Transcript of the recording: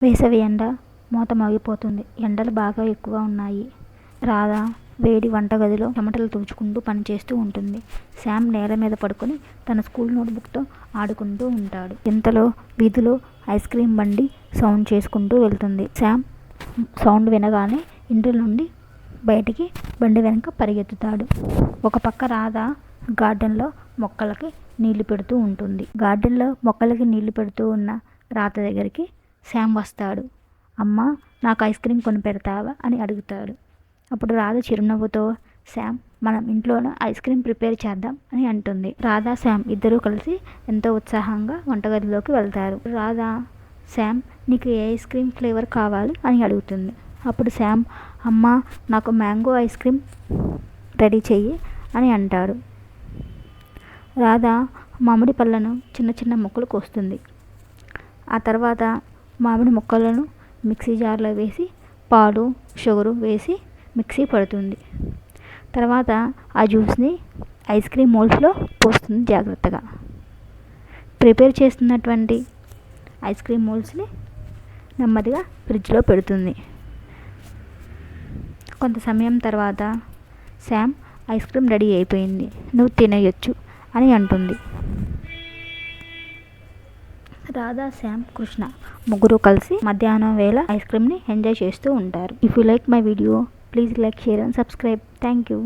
వేసవి ఎండ మోత మోగిపోతుంది. ఎండలు బాగా ఎక్కువ ఉన్నాయి. రాధ వేడి వంటగదిలో చెమటలు తుడుచుకుంటూ పనిచేస్తూ ఉంటుంది. శామ్ నేల మీద పడుకొని తన స్కూల్ నోట్బుక్తో ఆడుకుంటూ ఉంటాడు. ఇంతలో వీధిలో ఐస్ క్రీం బండి సౌండ్ చేసుకుంటూ వెళ్తుంది. శామ్ సౌండ్ వినగానే ఇంటి నుండి బయటికి బండి వెనక పరిగెత్తుతాడు. ఒక పక్క రాధ గార్డెన్లో మొక్కలకి నీళ్లు పెడుతూ ఉంటుంది. గార్డెన్లో మొక్కలకి నీళ్లు పెడుతూ ఉన్న రాధ దగ్గరికి శామ్ వస్తాడు. అమ్మా, నాకు ఐస్ క్రీం కొని పెడతావా అని అడుగుతాడు. అప్పుడు రాధ చిరునవ్వుతో, శామ్, మనం ఇంట్లోనే ఐస్ క్రీం ప్రిపేర్ చేద్దాం అని అంటుంది. రాధ, శామ్ ఇద్దరూ కలిసి ఎంతో ఉత్సాహంగా వంటగదిలోకి వెళ్తారు. రాధ, శామ్, నీకు ఏ ఐస్ క్రీం ఫ్లేవర్ కావాలి అని అడుగుతుంది. అప్పుడు శామ్, అమ్మా, నాకు మ్యాంగో ఐస్ క్రీం రెడీ చెయ్యి అని అంటాడు. రాధ మామిడి పళ్ళను చిన్న చిన్న ముక్కలు కోస్తుంది. ఆ తర్వాత మామిడి ముక్కలను మిక్సీ జార్లో వేసి పాలు, షుగరు వేసి మిక్సీ పడుతుంది. తర్వాత ఆ జ్యూస్ని ఐస్ క్రీమ్ మోల్డ్స్లో పోస్తుంది. జాగ్రత్తగా ప్రిపేర్ చేస్తున్నటువంటి ఐస్ క్రీమ్ మోల్డ్స్ని నెమ్మదిగా ఫ్రిడ్జ్లో పెడుతుంది. కొంత సమయం తర్వాత శామ్, ఐస్ క్రీమ్ రెడీ అయిపోయింది, నువ్వు తినేయొచ్చు అని అంటుంది. రాధా, శామ్, కృష్ణ ముగ్గురు కలిసి మధ్యాహ్నం వేళ ఐస్ క్రీమ్ని ఎంజాయ్ చేస్తూ ఉంటారు. If you like my video, please like, share and subscribe. Thank you.